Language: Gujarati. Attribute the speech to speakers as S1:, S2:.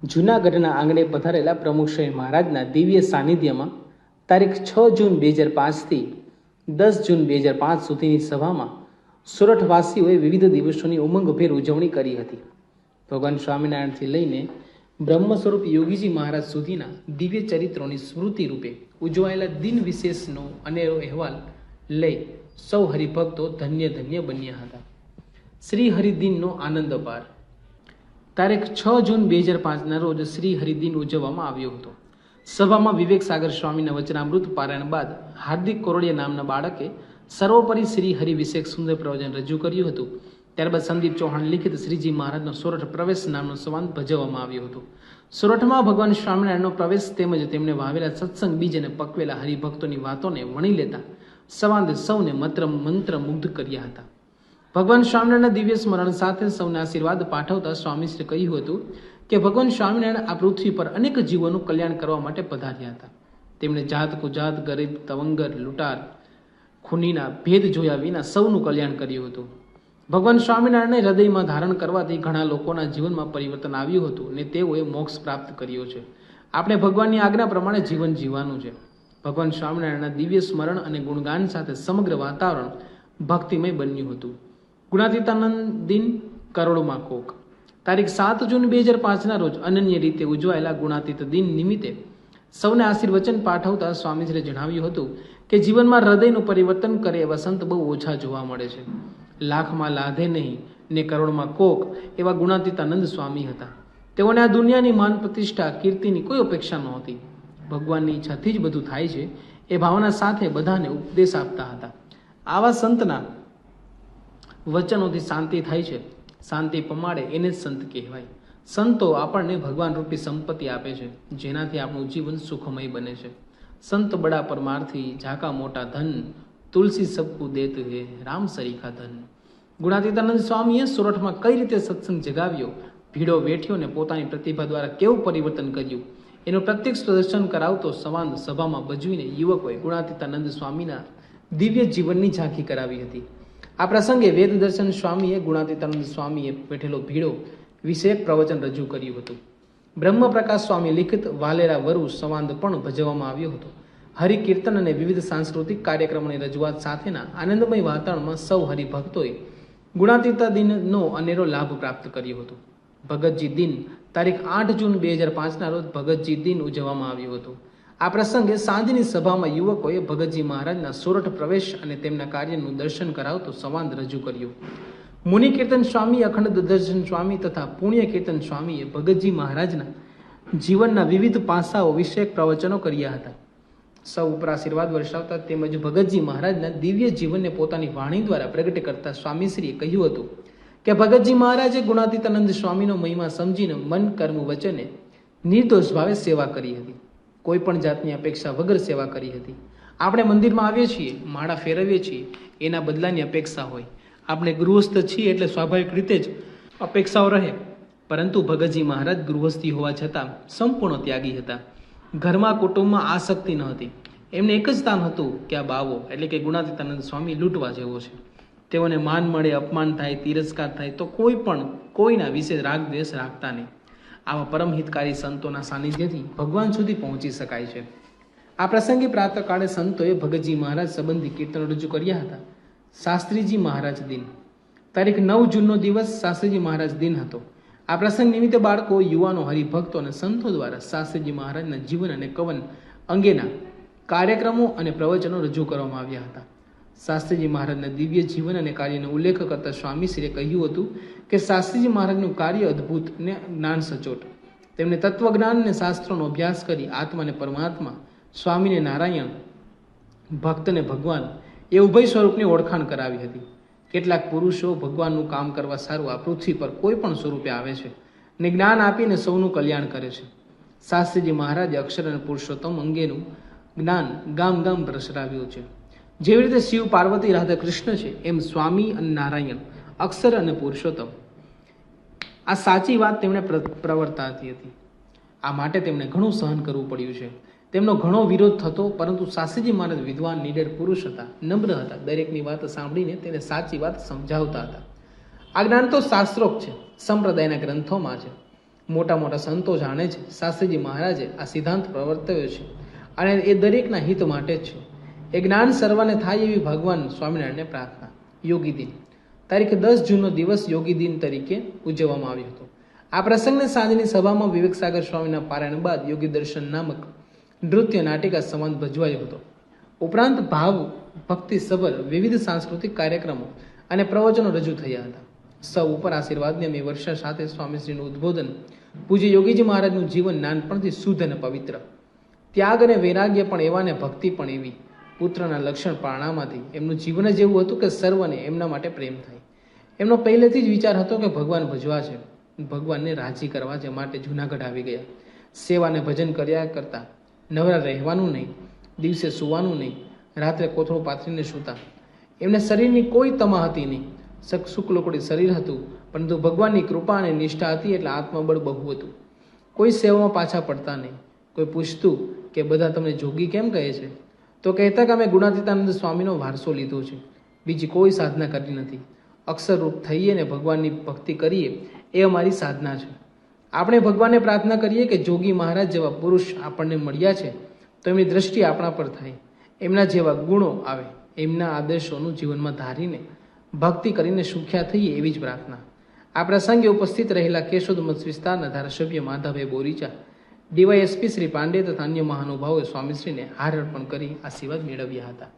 S1: જૂનાગઢના આંગણે પધારેલા પ્રમુખશ્રી મહારાજના દિવ્ય સાનિધ્યમાં તારીખ 6 જૂન 2005થી 10 જૂન 2005 સુધીની સભામાં સોરઠવાસીઓએ વિવિધ દિવસોની ઉમંગભેર ઉજવણી કરી હતી. ભગવાન સ્વામિનારાયણથી લઈને બ્રહ્મ સ્વરૂપ યોગીજી મહારાજ સુધીના દિવ્ય ચરિત્રોની સ્મૃતિ રૂપે ઉજવાયેલા દિન વિશેષનો અનેરો અહેવાલ લઈ સૌ હરિભક્તો ધન્ય ધન્ય બન્યા હતા. શ્રી હરિદિનનો આનંદ અપાર. તારીખ 6 જૂન 2005ના રોજ શ્રી હરિદિન ઉજવવામાં આવ્યો હતો. સભામાં વિવેક સાગર સ્વામીના વચનામૃત પારાયણ બાદ હાર્દિક કોરડિયા નામના બાળકે સર્વોપરી શ્રી હરિ વિશે સુંદર પ્રવચન રજૂ કર્યું હતું. ત્યારબાદ સંદીપ ચૌહાણ લિખિત શ્રીજી મહારાજનો સોરઠ પ્રવેશ નામનો સંવાદ ભજવવામાં આવ્યો હતો. સોરઠમાં ભગવાન સ્વામિનારાયણનો પ્રવેશ તેમજ તેમને વાવેલા સત્સંગ બીજ અને પકવેલા હરિભક્તોની વાતોને વણી લેતા સંવાદ સૌને મંત્ર મુગ્ધ કર્યા હતા. ભગવાન સ્વામિનારાયણના દિવ્ય સ્મરણ સાથે સૌને આશીર્વાદ પાઠવતા સ્વામીશ્રી કહ્યું હતું કે ભગવાન સ્વામિનારાયણ આ પૃથ્વી પર અનેક જીવોનું કલ્યાણ કરવા માટે પધાર્યા હતા. તેમણે જાત કુજાત, ગરીબ, તવંગર, લૂંટાર, ખૂનીના ભેદ જોયા વિના સૌનું કલ્યાણ કર્યું હતું. ભગવાન સ્વામિનારાયણને હૃદયમાં ધારણ કરવાથી ઘણા લોકોના જીવનમાં પરિવર્તન આવ્યું હતું અને તેઓએ મોક્ષ પ્રાપ્ત કર્યો છે. આપણે ભગવાનની આજ્ઞા પ્રમાણે જીવન જીવવાનું છે. ભગવાન સ્વામિનારાયણના દિવ્ય સ્મરણ અને ગુણગાન સાથે સમગ્ર વાતાવરણ ભક્તિમય બન્યું હતું. ગુણાતીતાનંદ દિન કરોડમાં કોક. તારીખ 7 જૂન 2005ના રોજ અનન્ય રીતે ઉજવાયેલા ગુણાતીત દિન નિમિત્તે સૌને આશીર્વચન પાઠવતા સ્વામીશ્રીએ જણાવ્યું હતું કે જીવનમાં હૃદયનું પરિવર્તન કરે એવા સંત બહુ ઓછા જોવા મળે છે. લાખમાં લાધે નહીં ને કરોડમાં કોક એવા ગુણાતીતાનંદ સ્વામી હતા. તેઓને આ દુનિયાની માન પ્રતિષ્ઠા કીર્તિની કોઈ અપેક્ષા નહોતી. ભગવાનની ઈચ્છાથી જ બધું થાય છે એ ભાવના સાથે બધાને ઉપદેશ આપતા હતા. આવા સંતના વચનોથી શાંતિ થાય છે. શાંતિ પમાડે એને જ સંત કહેવાય. સંતો આપણને ભગવાન રૂપી સંપત્તિ આપે છે જેનાથી આપણું જીવન સુખમય બને છે. સંત બડા પરમાર્થી ઝાકા મોટા ધન, તુલસી સબકુ દેત હે રામ સરીખા ધન. ગુણાતીતાનંદ સ્વામીએ સોરઠમાં કઈ રીતે સત્સંગ જગાવ્યો, ભીડો વેઠ્યો ને પોતાની પ્રતિભા દ્વારા કેવું પરિવર્તન કર્યું એનું પ્રત્યક્ષ પ્રદર્શન કરાવતો સંવાદ સભામાં ભજવીને યુવકોએ ગુણાતીતાનંદ સ્વામીના દિવ્ય જીવનની ઝાંખી કરાવી હતી. આ પ્રસંગે વેદ દર્શન સ્વામીએ ગુણાતીતાનંદ સ્વામીએ બેઠેલો ભીડો વિશે એક પ્રવચન રજૂ કર્યું હતું. બ્રહ્મપ્રકાશ સ્વામી લિખિત વાલેરા વરુ સંવાદ પણ ભજવવામાં આવ્યો હતો. હરિકીર્તન અને વિવિધ સાંસ્કૃતિક કાર્યક્રમોની રજૂઆત સાથેના આનંદમય વાતાવરણમાં સૌ હરિભક્તોએ ગુણાતીતા દિનનો અનેરો લાભ પ્રાપ્ત કર્યો હતો. ભગતજી દિન તારીખ 8 જૂન 2005ના રોજ ભગતજી દિન ઉજવવામાં આવ્યો હતો. આ પ્રસંગે સાંજની સભામાં યુવકોએ ભગતજી મહારાજના સોરઠ પ્રવેશ અને તેમના કાર્યનું દર્શન કરાવતો સંવાદ રજૂ કર્યો. મુનિ કીર્તન સ્વામી, અખંડ દર્શન સ્વામી તથા પુણ્ય કીર્તન સ્વામીએ ભગતજી મહારાજના જીવનના વિવિધ પાસાઓ વિશે પ્રવચનો કર્યા હતા. સૌ ઉપર આશીર્વાદ વર્ષાવતા તેમજ ભગતજી મહારાજના દિવ્ય જીવનને પોતાની વાણી દ્વારા પ્રગટ કરતા સ્વામીશ્રીએ કહ્યું હતું કે ભગતજી મહારાજે ગુણાતીતાનંદ સ્વામીનો મહિમા સમજીને મન, કર્મ, વચને નિર્દોષ ભાવે સેવા કરી હતી. કોઈ પણ જાતની અપેક્ષા વગર સેવા કરી હતી. આપણે મંદિરમાં આવીએ છીએ, માળા ફેરવીએ છીએ, એના બદલાની અપેક્ષા હોય. આપણે ગૃહસ્થ છીએ એટલે સ્વાભાવિક રીતે જ અપેક્ષાઓ રહે. પરંતુ ભગતજી મહારાજ ગૃહસ્થી હોવા છતાં સંપૂર્ણ ત્યાગી હતા. ઘરમાં, કુટુંબમાં આસક્તિ ન હતી. એમને એક જ સ્થાન હતું કે આ બાવો એટલે કે ગુણાતીતાનંદ સ્વામી લૂંટવા જેવો છે. તેઓને માન મળે, અપમાન થાય, તિરસ્કાર થાય તો કોઈ પણ કોઈના વિશે રાગ દ્વેષ રાખતા નહીં. આવા પરમહિતકારી સંતોના સાનિધ્યથી ભગવાન સુધી પહોંચી શકાય છે. આ પ્રસંગે પ્રાતઃકાળે સંતોએ ભગતજી મહારાજ સંબંધી કીર્તન રજૂ કર્યા હતા. શાસ્ત્રીજી મહારાજ દિન તારીખ 9 જૂનનો દિવસ શાસ્ત્રીજી મહારાજ દિન હતો. આ પ્રસંગ નિમિત્તે બાળકો, યુવાનો, હરિભક્તો અને સંતો દ્વારા શાસ્ત્રીજી મહારાજના જીવન અને કવન અંગેના કાર્યક્રમો અને પ્રવચનો રજૂ કરવામાં આવ્યા હતા. શાસ્ત્રીજી મહારાજના દિવ્ય જીવન અને કાર્યનો ઉલ્લેખ કરતા સ્વામીશ્રીએ કહ્યું હતું કે શાસ્ત્રીજી મહારાજનું કાર્ય અદ્ભુત ને જ્ઞાન સચોટ. તેમણે તત્વજ્ઞાન અને શાસ્ત્રોનો અભ્યાસ કરી આત્માને પરમાત્મા, સ્વામીને નારાયણ, ભક્તને ભગવાન એ ઉભય સ્વરૂપની ઓળખાણ કરાવી હતી. કેટલાક પુરુષો ભગવાનનું કામ કરવા સારું આ પૃથ્વી પર કોઈ પણ સ્વરૂપે આવે છે ને જ્ઞાન આપીને સૌનું કલ્યાણ કરે છે. શાસ્ત્રીજી મહારાજે અક્ષર અને પુરુષોત્તમ અંગેનું જ્ઞાન ગામ ગામ પ્રસરાવ્યું છે. જેવી રીતે શિવ, પાર્વતી, રાધા, કૃષ્ણ છે એમ સ્વામી અને નારાયણ, અક્ષર અને પુરુષોત્તમ આ સાચી વાત તેમણે પ્રવર્તાતી હતી. આ માટે તેમણે ઘણું સહન કરવું પડ્યું છે. તેમનો ઘણો વિરોધ થતો, પરંતુ શાસ્ત્રીજી મહારાજ વિદ્વાન, નીડર પુરુષ હતા, નમ્ર હતા. દરેકની વાત સાંભળીને તેને સાચી વાત સમજાવતા હતા. આ જ્ઞાન તો શાસ્ત્રોક્ત છે, સંપ્રદાયના ગ્રંથોમાં છે. મોટા મોટા સંતો જાણે છે, શાસ્ત્રીજી મહારાજે આ સિદ્ધાંત પ્રવર્તાવ્યો છે અને એ દરેકના હિત માટે જ છે. એ જ્ઞાન સર્વને થાય એવી ભગવાન સ્વામિનારાયણને પ્રાર્થના. યોગી દિન. તારીખ 10 જૂનનો દિવસ યોગી દિન તરીકે ઉજવવામાં આવ્યો હતો. આ પ્રસંગને સાંજની સભામાં વિવેક સાગર સ્વામીના પારાયણ બાદ યોગી દર્શન નામક નૃત્ય નાટિકા સંવાદ ભજવાયો હતો. ઉપરાંત ભાવ ભક્તિ સભર વિવિધ સાંસ્કૃતિક કાર્યક્રમો અને પ્રવચનો રજૂ થયા હતા. સૌ ઉપર આશીર્વાદની અમે વર્ષા સાથે સ્વામીશ્રીનું ઉદ્બોધન, પૂજ્ય યોગીજી મહારાજનું જીવન નાનપણથી શુદ્ધ અને પવિત્ર, ત્યાગ અને વૈરાગ્ય પણ એવા ને ભક્તિ પણ એવી, પુત્રના લક્ષણ પારણામાંથી એમનું જીવન જ એવું હતું કે સર્વને એમના માટે પ્રેમ થાય. એમનો પહેલેથી જ વિચાર હતો કે ભગવાન ભજવા છે, ભગવાનને રાજી કરવા છે, માટે જૂનાગઢ આવી ગયા. સેવાને ભજન કર્યા કરતા, નવરા રહેવાનું નહીં, દિવસે સૂવાનું નહીં, રાત્રે કોથળું પાથરીને સૂતા. એમને શરીરની કોઈ તમા હતી નહીં, શુક્લકોટી શરીર હતું, પરંતુ ભગવાનની કૃપા અને નિષ્ઠા હતી એટલે આત્મબળ બહુ હતું. કોઈ સેવામાં પાછા પડતા નહીં. કોઈ પૂછતું કે બધા તમને જોગી કેમ કહે છે, તો કહેતા કે અમે ગુણાતીતાનંદ સ્વામીનો વારસો લીધો છે, બીજી કોઈ સાધના કરી નથી. અક્ષરરૂપ થઈએ ને ભગવાનની ભક્તિ કરીએ એ અમારી સાધના છે. આપણે ભગવાનને પ્રાર્થના કરીએ કે જોગી મહારાજ જેવા પુરુષ આપણને મળ્યા છે તો એમની દ્રષ્ટિ આપણા પર થાય, એમના જેવા ગુણો આવે, એમના આદર્શોનું જીવનમાં ધારીને ભક્તિ કરીને સુખ્યા થઈએ એવી જ પ્રાર્થના. આ પ્રસંગે ઉપસ્થિત રહેલા કેશોદ મત વિસ્તારના ધારાસભ્ય માધાભાઈ બોરીચા, ડીવાયએસપી શ્રી પાંડે તથા અન્ય મહાનુભાવોએ સ્વામીશ્રીને હાર અર્પણ કરી આશીર્વાદ મેળવ્યા હતા.